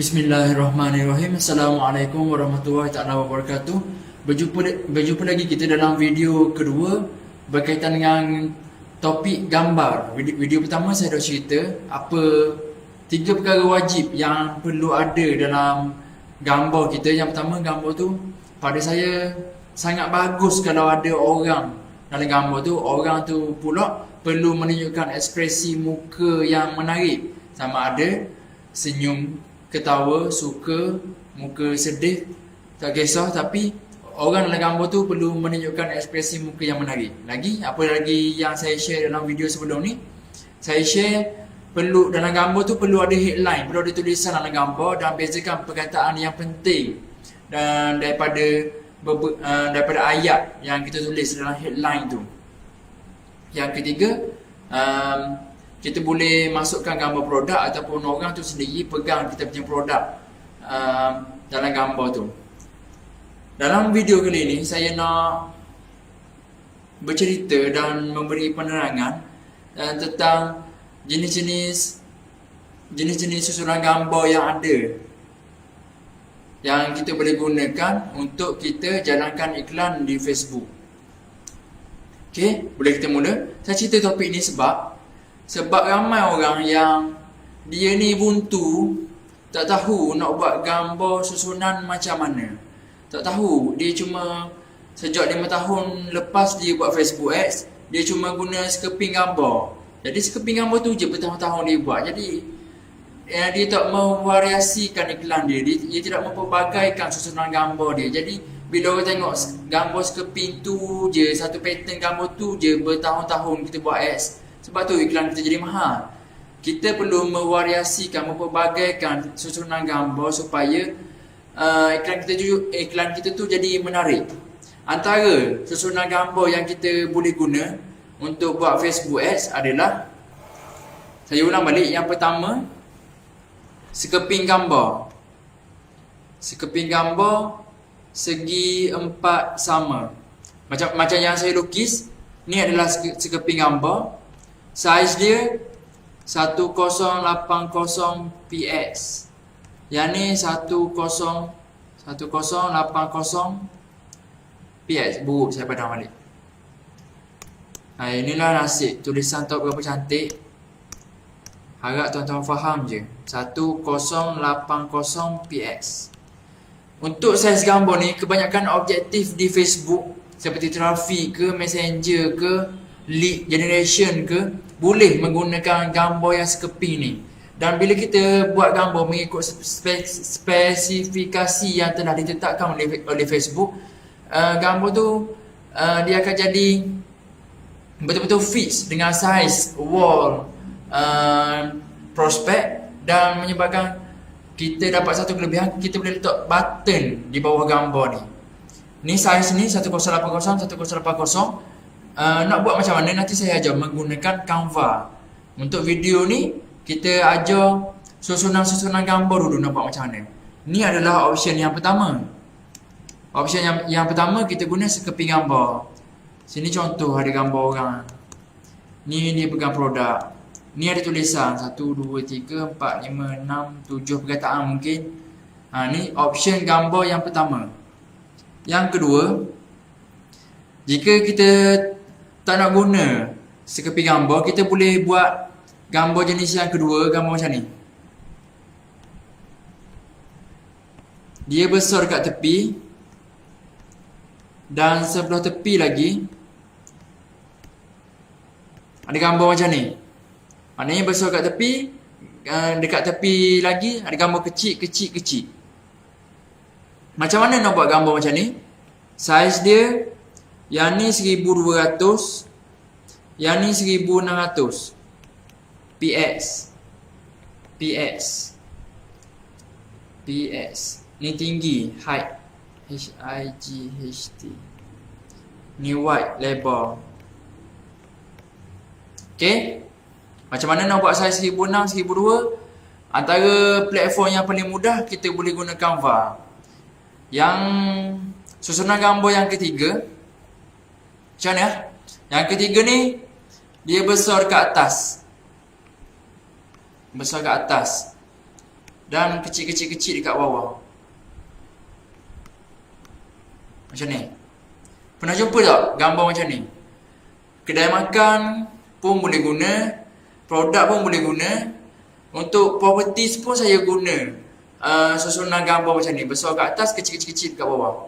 Bismillahirrahmanirrahim. Assalamualaikum warahmatullahi taala wabarakatuh. Berjumpa lagi kita dalam video kedua berkaitan dengan topik gambar. Video pertama saya dah cerita apa 3 perkara wajib yang perlu ada dalam gambar kita. Yang pertama, gambar tu pada saya sangat bagus kalau ada orang dalam gambar tu. Orang tu pula perlu menunjukkan ekspresi muka yang menarik, sama ada senyum, ketawa, suka, muka sedih, tak kisah, tapi orang dalam gambar tu perlu menunjukkan ekspresi muka yang menarik. Lagi, apa lagi yang saya share dalam video sebelum ni? Saya share perlu dalam gambar tu perlu ada headline, perlu ada tulisan dalam gambar dan bezakan perkataan yang penting dan daripada ayat yang kita tulis dalam headline tu. Yang ketiga, kita boleh masukkan gambar produk ataupun orang tu sendiri pegang kita punya produk dalam gambar tu. Dalam video kali ini saya nak bercerita dan memberi penerangan tentang jenis-jenis susunan gambar yang ada yang kita boleh gunakan untuk kita jalankan iklan di Facebook. Okey, boleh kita mula. Saya cerita topik ni sebab ramai orang yang dia ni buntu, tak tahu nak buat gambar susunan macam mana. Tak tahu, dia cuma sejak 5 tahun lepas dia buat Facebook Ads, dia cuma guna sekeping gambar. Jadi sekeping gambar tu je bertahun-tahun dia buat. Jadi dia tak memvariasikan iklan dia. Dia tidak mempelbagaikan susunan gambar dia. Jadi bila orang tengok gambar sekeping tu je, satu pattern gambar tu je bertahun-tahun kita buat ads, sebab tu iklan kita jadi mahal. Kita perlu memvariasikan, mempelbagaikan susunan gambar supaya iklan kita tu jadi menarik. Antara susunan gambar yang kita boleh guna untuk buat Facebook Ads adalah, saya ulang balik, yang pertama, sekeping gambar. Sekeping gambar segi 4 sama. Macam yang saya lukis, ni adalah sekeping gambar. Saiz dia 1080 px. Yang ni 1080 px. Buruk saya padam balik. Inilah nasib tulisan tak berapa cantik. Harap tuan-tuan faham je. 1080 px. Untuk saiz gambar ni, kebanyakan objektif di Facebook seperti trafik ke, messenger ke, lead generation ke, boleh menggunakan gambar yang sekeping ni. Dan bila kita buat gambar mengikut spesifikasi yang telah ditetapkan oleh Facebook, gambar tu dia akan jadi betul-betul fix dengan saiz wall prospek, dan menyebabkan kita dapat satu kelebihan, kita boleh letak button di bawah gambar ni. Ni saiz ni 1080 nak buat macam mana nanti saya ajar menggunakan Canva. Untuk video ni kita ajar susunan gambar dulu nak buat macam mana. Ni adalah option yang pertama. Option yang pertama, kita guna sekeping gambar. Sini contoh ada gambar orang. Ni dia pegang produk. Ni ada tulisan 1, 2, 3, 4, 5, 6, 7 perkataan mungkin. Ni option gambar yang pertama. Yang kedua, jika kita tak nak guna sekeping gambar, kita boleh buat gambar jenis yang kedua, gambar macam ni. Dia besar kat tepi, dan sebelah tepi lagi ada gambar macam ni. Maknanya besar kat tepi, dekat tepi lagi ada gambar kecil. Macam mana nak buat gambar macam ni? Saiz dia, yang ni 1200, yang ni 1600 px. Ni tinggi, height, HIGHT. Ni wide, lebar. Okay, macam mana nak buat saiz 1600, 1200? Antara platform yang paling mudah, kita boleh guna Canva. Yang susunan gambar yang ketiga, macam mana? Yang ketiga ni, dia besar ke atas. dan kecil-kecil dekat bawah. Macam ni. Pernah jumpa tak gambar macam ni? Kedai makan pun boleh guna, produk pun boleh guna. Untuk properties pun saya guna susunan gambar macam ni. Besar kat atas, kecil-kecil kat bawah.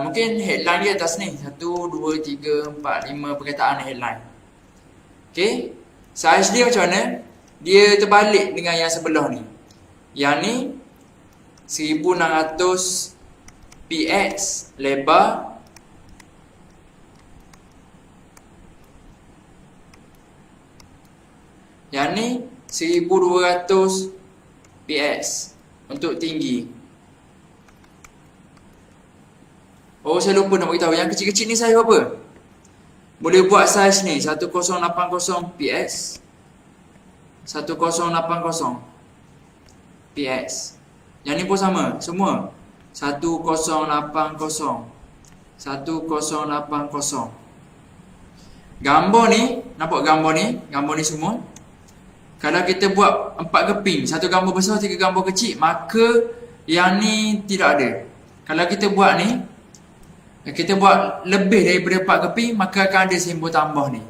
Mungkin headline dia atas ni 1, 2, 3, 4, 5 perkataan headline. Okay. Saiz dia macam mana? Dia terbalik dengan yang sebelah ni. Yang ni 1600 px lebar, yang ni 1200 px untuk tinggi. Oh, saya lupa nak beritahu, yang kecil-kecil ni saiz berapa? Boleh buat saiz ni 1080 px, 1080 px. Yang ni pun sama, semua 1080, 1080. Gambar ni, nampak gambar ni? Gambar ni semua. Kalau kita buat 4 keping, satu gambar besar, 3 gambar kecil, maka yang ni tidak ada. Kalau kita buat ni, kita buat lebih daripada 4 keping, maka akan ada simbol tambah ni.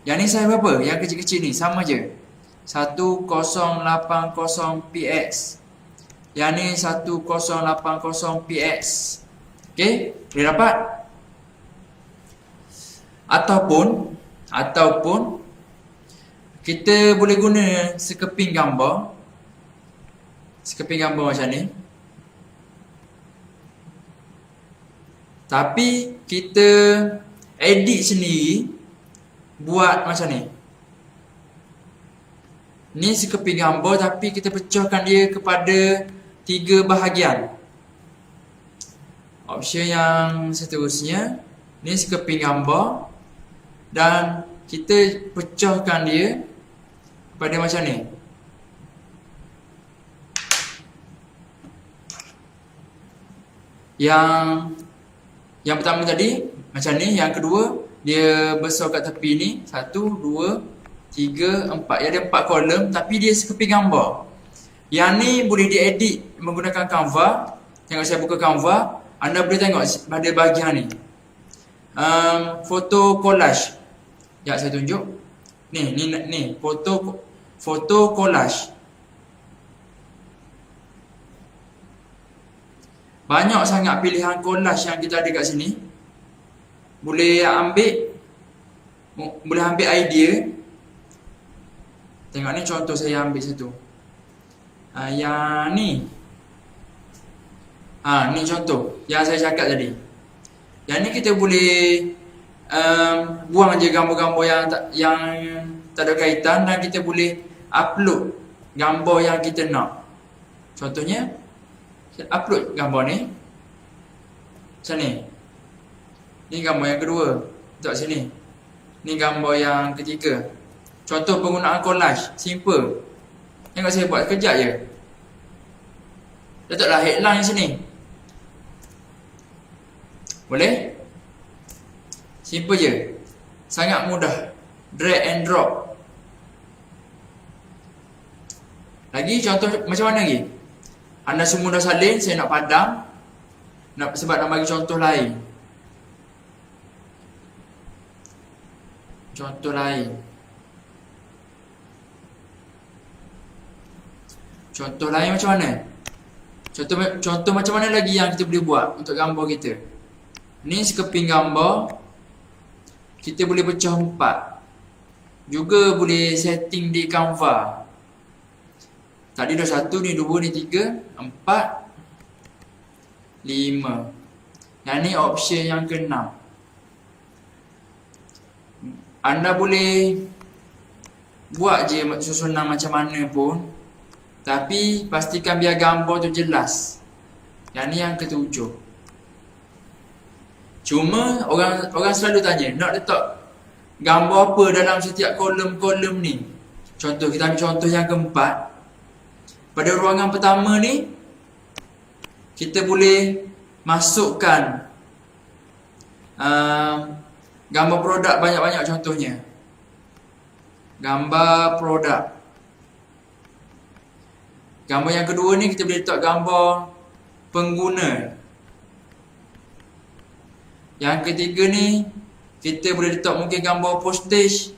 Yang ni saiz berapa? Yang kecil-kecil ni, sama je, 1080 px. Yang ni 1080 px. Okay, boleh dapat? Ataupun kita boleh guna sekeping gambar. Sekeping gambar macam ni. Tapi kita edit sendiri, buat macam ni. Ni sekeping gambar tapi kita pecahkan dia kepada 3 bahagian. Option yang seterusnya, ni sekeping gambar dan kita pecahkan dia kepada macam ni. Yang pertama tadi macam ni, yang kedua dia besar kat tepi ni, 1, 2, 3, 4. Dia ada 4 kolom tapi dia sekeping gambar. Yang ni boleh diedit menggunakan Canva. Tengok saya buka Canva, anda boleh tengok pada bahagian ni. Foto collage. Sekejap saya tunjuk. Ni foto collage. Banyak sangat pilihan collage yang kita ada kat sini. Boleh ambil idea. Tengok ni contoh saya ambil satu. Yang ni. Ni contoh yang saya cakap tadi. Yang ni kita boleh buang je gambar-gambar yang tak ada kaitan dan kita boleh upload gambar yang kita nak. Contohnya upload gambar ni macam ni. Ni gambar yang kedua, letak sini. Ni gambar yang ketiga. Contoh penggunaan collage, simple. Tengok saya buat sekejap je. Letaklah headline sini. Boleh? Simple je. Sangat mudah. Drag and drop. Lagi contoh macam mana lagi? Anda semua dah salin, saya nak padam. Sebab nak bagi contoh lain. Contoh lain. Contoh lain macam mana? Contoh macam mana lagi yang kita boleh buat untuk gambar kita? Ni sekeping gambar. Kita boleh pecah 4. Juga boleh setting di Canva. Tadi dah 1, ni 2, ni 3, 4, 5. Yang ni option yang ke-6. Anda boleh buat je susunan macam mana pun, tapi pastikan biar gambar tu jelas. Yang ni yang ke-7. Cuma orang selalu tanya, nak letak gambar apa dalam setiap kolom-kolom ni? Contoh, kita ambil contoh yang ke-4. Pada ruangan pertama ni, kita boleh masukkan gambar produk banyak-banyak contohnya. Gambar produk. Gambar yang kedua ni kita boleh letak gambar pengguna. Yang ketiga ni kita boleh letak mungkin gambar postage.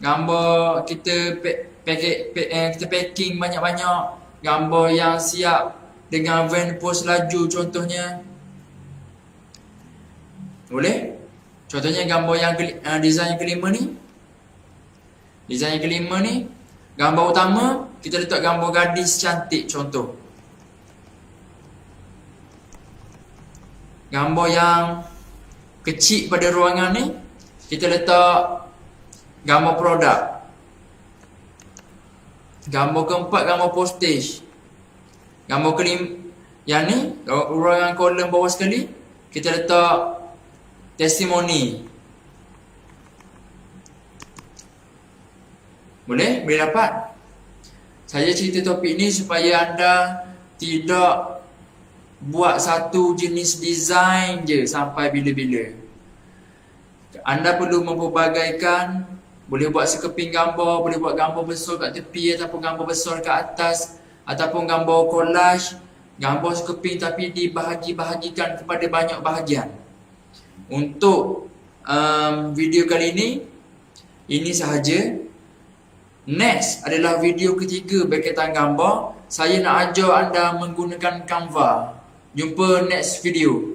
Gambar kita kita packing banyak-banyak. Gambar yang siap dengan van post laju contohnya. Boleh? Contohnya gambar yang design yang kelima ni. Design yang kelima ni, gambar utama kita letak gambar gadis cantik contoh. Gambar yang kecil pada ruangan ni kita letak gambar produk. Gambar keempat gambar postage. Gambar kelima yang ni ruangan kolom bawah sekali kita letak testimoni. Boleh? Boleh dapat? Saya cerita topik ni supaya anda tidak buat satu jenis design je sampai bila-bila. Anda perlu mempelbagaikan. Boleh buat sekeping gambar, boleh buat gambar besar kat tepi ataupun gambar besar kat atas, ataupun gambar collage, gambar sekeping tapi dibahagi-bahagikan kepada banyak bahagian. Untuk video kali ini sahaja. Next adalah video ketiga berkaitan gambar. Saya nak ajar anda menggunakan Canva. Jumpa next video.